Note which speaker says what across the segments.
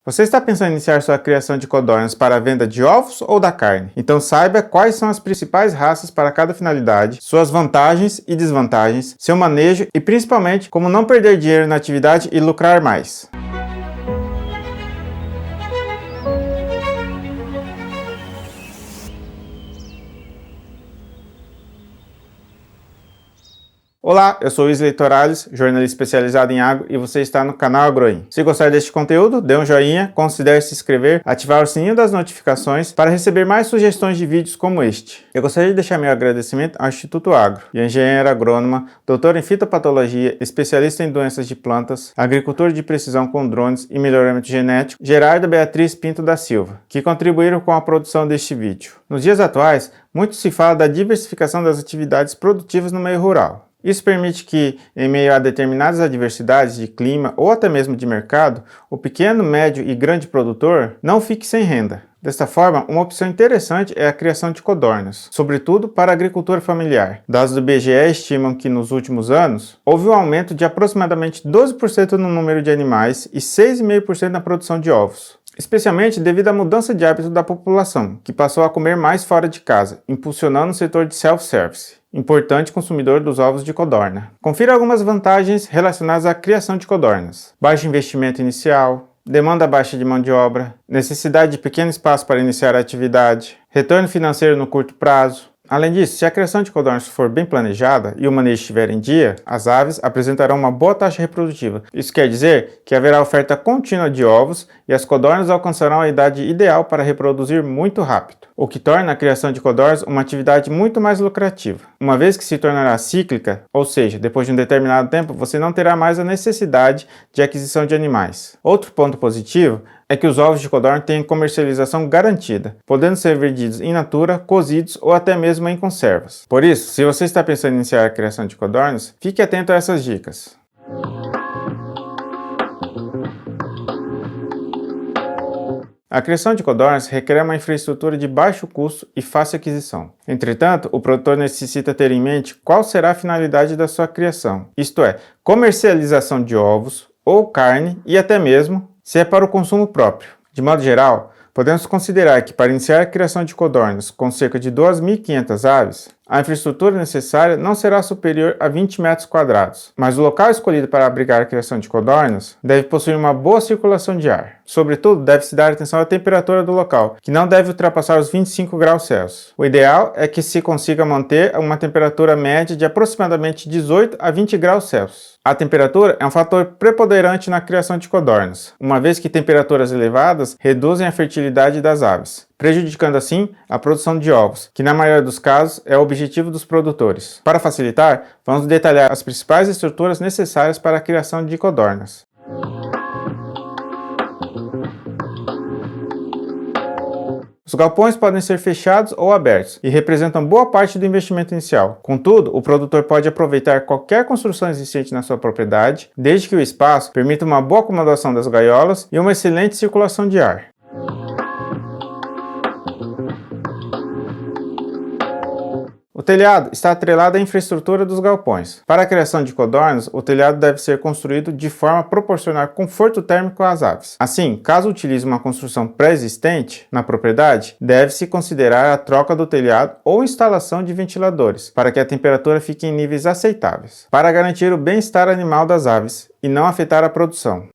Speaker 1: Você está pensando em iniciar sua criação de codornas para a venda de ovos ou da carne? Então saiba quais são as principais raças para cada finalidade, suas vantagens e desvantagens, seu manejo e principalmente como não perder dinheiro na atividade e lucrar mais. Olá, eu sou Wesley Torales, jornalista especializado em agro e você está no canal Agroin. Se gostar deste conteúdo, dê um joinha, considere se inscrever, ativar o sininho das notificações para receber mais sugestões de vídeos como este. Eu gostaria de deixar meu agradecimento ao Instituto Agro e à engenheira agrônoma, doutora em fitopatologia, especialista em doenças de plantas, agricultor de precisão com drones e melhoramento genético, Gerarda Beatriz Pinto da Silva, que contribuíram com a produção deste vídeo. Nos dias atuais, muito se fala da diversificação das atividades produtivas no meio rural. Isso permite que, em meio a determinadas adversidades de clima ou até mesmo de mercado, o pequeno, médio e grande produtor não fique sem renda. Desta forma, uma opção interessante é a criação de codornas, sobretudo para a agricultura familiar. Dados do IBGE estimam que nos últimos anos, houve um aumento de aproximadamente 12% no número de animais e 6,5% na produção de ovos. Especialmente devido à mudança de hábito da população, que passou a comer mais fora de casa, impulsionando o setor de self-service, importante consumidor dos ovos de codorna. Confira algumas vantagens relacionadas à criação de codornas: baixo investimento inicial, demanda baixa de mão de obra, necessidade de pequeno espaço para iniciar a atividade, retorno financeiro no curto prazo. Além disso, se a criação de codornas for bem planejada e o manejo estiver em dia, as aves apresentarão uma boa taxa reprodutiva. Isso quer dizer que haverá oferta contínua de ovos e as codornas alcançarão a idade ideal para reproduzir muito rápido, o que torna a criação de codornas uma atividade muito mais lucrativa, uma vez que se tornará cíclica, ou seja, depois de um determinado tempo você não terá mais a necessidade de aquisição de animais. Outro ponto positivo é que os ovos de codorna têm comercialização garantida, podendo ser vendidos in natura, cozidos ou até mesmo em conservas. Por isso, se você está pensando em iniciar a criação de codornas, fique atento a essas dicas. A criação de codornas requer uma infraestrutura de baixo custo e fácil aquisição. Entretanto, o produtor necessita ter em mente qual será a finalidade da sua criação, isto é, comercialização de ovos ou carne e até mesmo se é para o consumo próprio. De modo geral, podemos considerar que para iniciar a criação de codornas com cerca de 2.500 aves, a infraestrutura necessária não será superior a 20 metros quadrados, mas o local escolhido para abrigar a criação de codornas deve possuir uma boa circulação de ar. Sobretudo, deve-se dar atenção à temperatura do local, que não deve ultrapassar os 25 graus Celsius. O ideal é que se consiga manter uma temperatura média de aproximadamente 18 a 20 graus Celsius. A temperatura é um fator preponderante na criação de codornas, uma vez que temperaturas elevadas reduzem a fertilidade das aves, prejudicando assim a produção de ovos, que na maioria dos casos é o objetivo dos produtores. Para facilitar, vamos detalhar as principais estruturas necessárias para a criação de codornas. Os galpões podem ser fechados ou abertos e representam boa parte do investimento inicial. Contudo, o produtor pode aproveitar qualquer construção existente na sua propriedade, desde que o espaço permita uma boa acomodação das gaiolas e uma excelente circulação de ar. O telhado está atrelado à infraestrutura dos galpões. Para a criação de codornas, o telhado deve ser construído de forma a proporcionar conforto térmico às aves. Assim, caso utilize uma construção pré-existente na propriedade, deve-se considerar a troca do telhado ou instalação de ventiladores, para que a temperatura fique em níveis aceitáveis, para garantir o bem-estar animal das aves e não afetar a produção.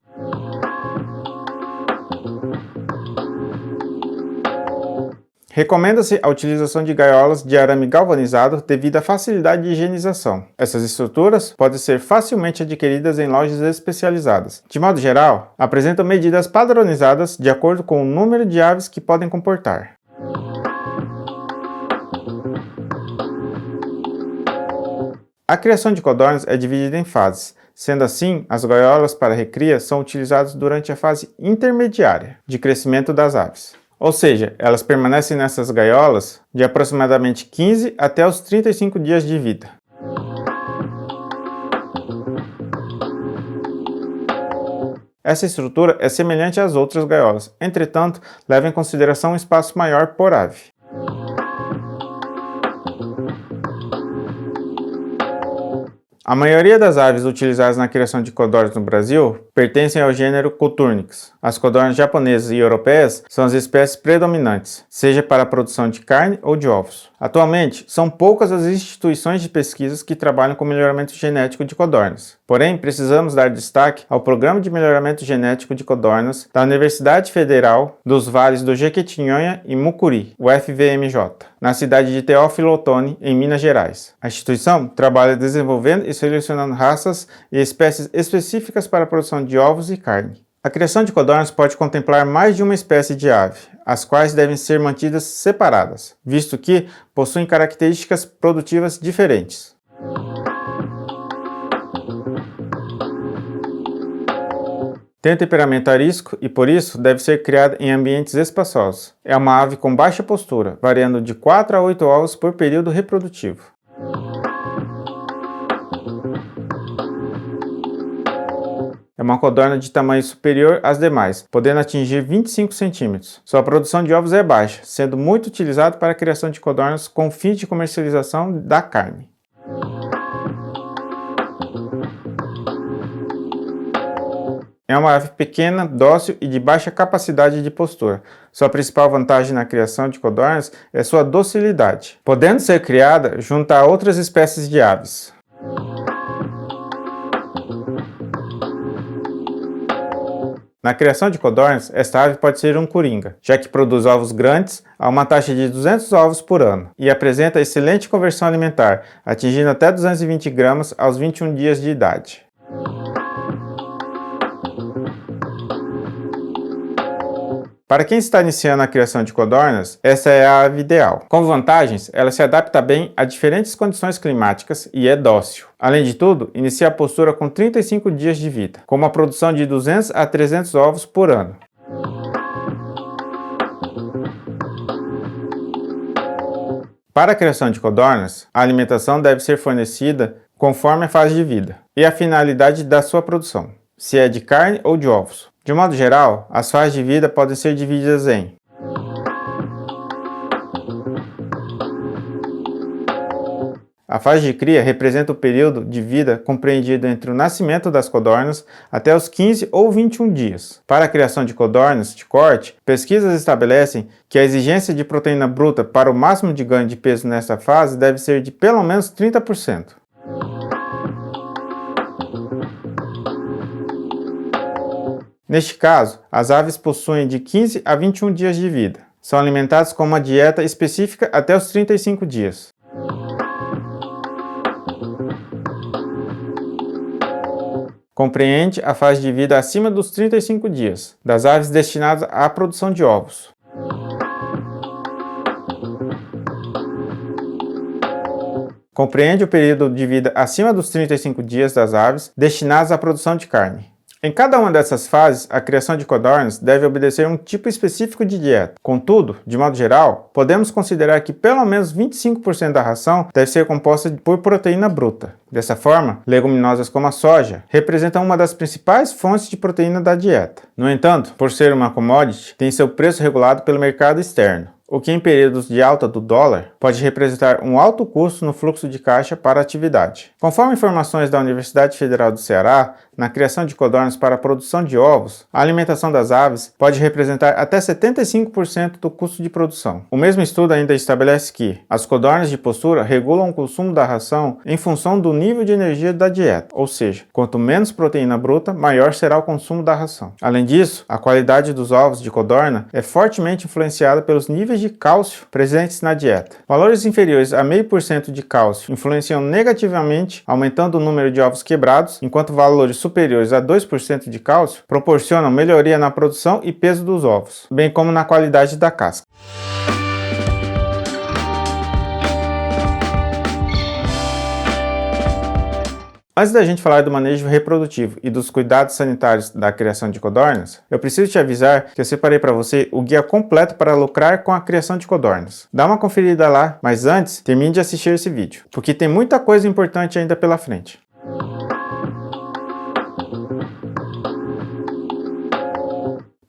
Speaker 1: Recomenda-se a utilização de gaiolas de arame galvanizado devido à facilidade de higienização. Essas estruturas podem ser facilmente adquiridas em lojas especializadas. De modo geral, apresentam medidas padronizadas de acordo com o número de aves que podem comportar. A criação de codornas é dividida em fases. Sendo assim, as gaiolas para recria são utilizadas durante a fase intermediária de crescimento das aves. Ou seja, elas permanecem nessas gaiolas de aproximadamente 15 até os 35 dias de vida. Essa estrutura é semelhante às outras gaiolas, entretanto, leva em consideração um espaço maior por ave. A maioria das aves utilizadas na criação de codornas no Brasil pertencem ao gênero Coturnix. As codornas japonesas e europeias são as espécies predominantes, seja para a produção de carne ou de ovos. Atualmente, são poucas as instituições de pesquisas que trabalham com melhoramento genético de codornas. Porém, precisamos dar destaque ao Programa de Melhoramento Genético de Codornas da Universidade Federal dos Vales do Jequitinhonha e Mucuri, o FVMJ, na cidade de Teófilo Otoni, em Minas Gerais. A instituição trabalha desenvolvendo e selecionando raças e espécies específicas para a produção de ovos e carne. A criação de codornas pode contemplar mais de uma espécie de ave, as quais devem ser mantidas separadas, visto que possuem características produtivas diferentes. Tem um temperamento arisco e, por isso, deve ser criada em ambientes espaçosos. É uma ave com baixa postura, variando de 4 a 8 ovos por período reprodutivo. É uma codorna de tamanho superior às demais, podendo atingir 25 centímetros. Sua produção de ovos é baixa, sendo muito utilizado para a criação de codornas com fins de comercialização da carne. É uma ave pequena, dócil e de baixa capacidade de postura. Sua principal vantagem na criação de codornas é sua docilidade, podendo ser criada junto a outras espécies de aves. Na criação de codornas, esta ave pode ser um coringa, já que produz ovos grandes a uma taxa de 200 ovos por ano e apresenta excelente conversão alimentar, atingindo até 220 gramas aos 21 dias de idade. Para quem está iniciando a criação de codornas, essa é a ave ideal. Com vantagens, ela se adapta bem a diferentes condições climáticas e é dócil. Além de tudo, inicia a postura com 35 dias de vida, com uma produção de 200 a 300 ovos por ano. Para a criação de codornas, a alimentação deve ser fornecida conforme a fase de vida e a finalidade da sua produção, se é de carne ou de ovos. De modo geral, as fases de vida podem ser divididas em a fase de cria representa o período de vida compreendido entre o nascimento das codornas até os 15 ou 21 dias. Para a criação de codornas de corte, pesquisas estabelecem que a exigência de proteína bruta para o máximo de ganho de peso nesta fase deve ser de pelo menos 30%. Neste caso, as aves possuem de 15 a 21 dias de vida. São alimentadas com uma dieta específica até os 35 dias. Compreende a fase de vida acima dos 35 dias, das aves destinadas à produção de ovos. Compreende o período de vida acima dos 35 dias das aves destinadas à produção de carne. Em cada uma dessas fases, a criação de codornas deve obedecer um tipo específico de dieta. Contudo, de modo geral, podemos considerar que pelo menos 25% da ração deve ser composta por proteína bruta. Dessa forma, leguminosas como a soja representam uma das principais fontes de proteína da dieta. No entanto, por ser uma commodity, tem seu preço regulado pelo mercado externo, o que em períodos de alta do dólar pode representar um alto custo no fluxo de caixa para a atividade. Conforme informações da Universidade Federal do Ceará, na criação de codornas para a produção de ovos, a alimentação das aves pode representar até 75% do custo de produção. O mesmo estudo ainda estabelece que as codornas de postura regulam o consumo da ração em função do nível de energia da dieta, ou seja, quanto menos proteína bruta, maior será o consumo da ração. Além disso, a qualidade dos ovos de codorna é fortemente influenciada pelos níveis de cálcio presentes na dieta. Valores inferiores a 0,5% de cálcio influenciam negativamente, aumentando o número de ovos quebrados, enquanto valores superiores a 2% de cálcio proporcionam melhoria na produção e peso dos ovos, bem como na qualidade da casca. Antes da gente falar do manejo reprodutivo e dos cuidados sanitários da criação de codornas, eu preciso te avisar que eu separei para você o guia completo para lucrar com a criação de codornas. Dá uma conferida lá, mas antes, termine de assistir esse vídeo, porque tem muita coisa importante ainda pela frente.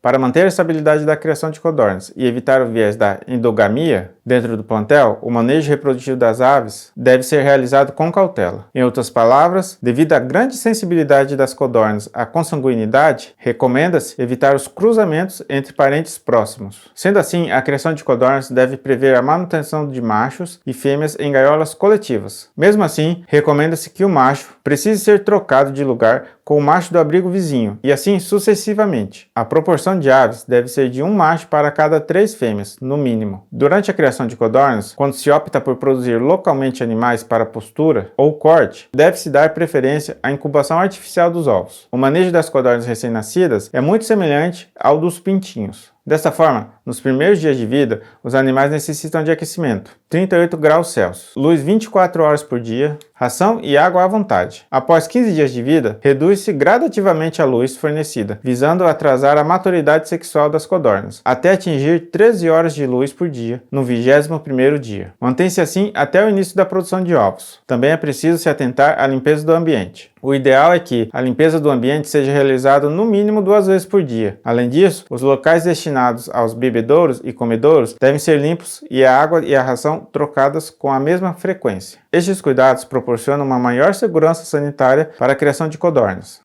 Speaker 1: Para manter a estabilidade da criação de codornas e evitar o viés da endogamia dentro do plantel, o manejo reprodutivo das aves deve ser realizado com cautela. Em outras palavras, devido à grande sensibilidade das codornas à consanguinidade, recomenda-se evitar os cruzamentos entre parentes próximos. Sendo assim, a criação de codornas deve prever a manutenção de machos e fêmeas em gaiolas coletivas. Mesmo assim, recomenda-se que o macho precise ser trocado de lugar com o macho do abrigo vizinho, e assim sucessivamente. A proporção de aves deve ser de um macho para cada 3 fêmeas, no mínimo. Durante a criação de codornas, quando se opta por produzir localmente animais para postura ou corte, deve-se dar preferência à incubação artificial dos ovos. O manejo das codornas recém-nascidas é muito semelhante ao dos pintinhos. Desta forma, nos primeiros dias de vida, os animais necessitam de aquecimento, 38 graus Celsius, luz 24 horas por dia, ração e água à vontade. Após 15 dias de vida, reduz-se gradativamente a luz fornecida, visando atrasar a maturidade sexual das codornas, até atingir 13 horas de luz por dia, no 21º dia. Mantém-se assim até o início da produção de ovos. Também é preciso se atentar à limpeza do ambiente. O ideal é que a limpeza do ambiente seja realizada no mínimo 2 vezes por dia. Além disso, os locais destinados aos bebedouros e comedouros devem ser limpos e a água e a ração trocadas com a mesma frequência. Estes cuidados proporcionam uma maior segurança sanitária para a criação de codornas.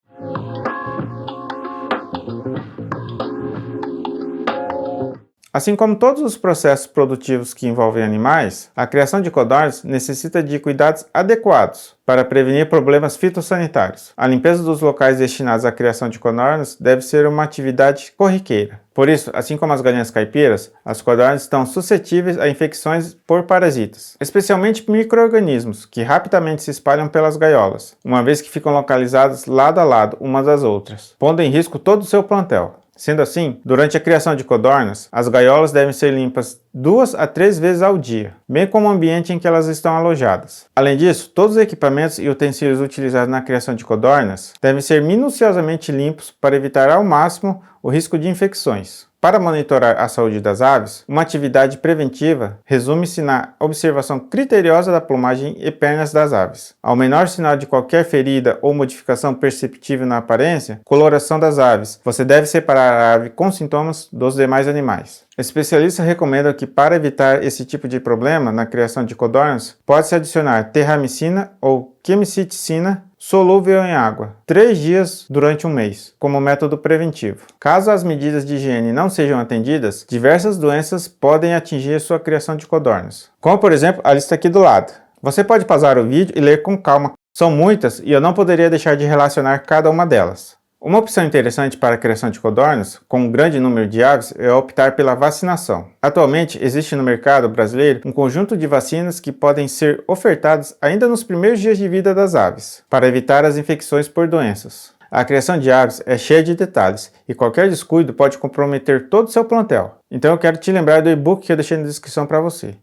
Speaker 1: Assim como todos os processos produtivos que envolvem animais, a criação de codornas necessita de cuidados adequados para prevenir problemas fitossanitários. A limpeza dos locais destinados à criação de codornas deve ser uma atividade corriqueira. Por isso, assim como as galinhas caipiras, as codornas estão suscetíveis a infecções por parasitas, especialmente micro-organismos que rapidamente se espalham pelas gaiolas, uma vez que ficam localizadas lado a lado umas das outras, pondo em risco todo o seu plantel. Sendo assim, durante a criação de codornas, as gaiolas devem ser limpas 2 a 3 vezes ao dia, bem como o ambiente em que elas estão alojadas. Além disso, todos os equipamentos e utensílios utilizados na criação de codornas devem ser minuciosamente limpos para evitar ao máximo o risco de infecções. Para monitorar a saúde das aves, uma atividade preventiva resume-se na observação criteriosa da plumagem e pernas das aves. Ao menor sinal de qualquer ferida ou modificação perceptível na aparência, coloração das aves, você deve separar a ave com sintomas dos demais animais. Especialistas recomendam que, para evitar esse tipo de problema na criação de codornas, pode-se adicionar terramicina ou quemiceticina solúvel em água, 3 dias durante um mês, como método preventivo. Caso as medidas de higiene não sejam atendidas, diversas doenças podem atingir sua criação de codornas, como por exemplo a lista aqui do lado. Você pode pausar o vídeo e ler com calma. São muitas e eu não poderia deixar de relacionar cada uma delas. Uma opção interessante para a criação de codornas, com um grande número de aves, é optar pela vacinação. Atualmente, existe no mercado brasileiro um conjunto de vacinas que podem ser ofertadas ainda nos primeiros dias de vida das aves, para evitar as infecções por doenças. A criação de aves é cheia de detalhes e qualquer descuido pode comprometer todo o seu plantel. Então eu quero te lembrar do e-book que eu deixei na descrição para você.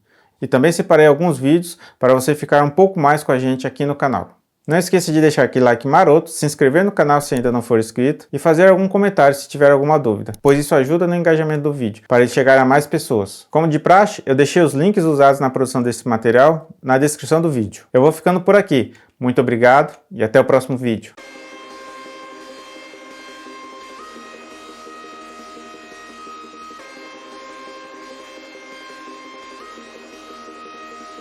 Speaker 1: E também separei alguns vídeos para você ficar um pouco mais com a gente aqui no canal. Não esqueça de deixar aquele like maroto, se inscrever no canal se ainda não for inscrito e fazer algum comentário se tiver alguma dúvida, pois isso ajuda no engajamento do vídeo, para ele chegar a mais pessoas. Como de praxe, eu deixei os links usados na produção desse material na descrição do vídeo. Eu vou ficando por aqui. Muito obrigado e até o próximo vídeo.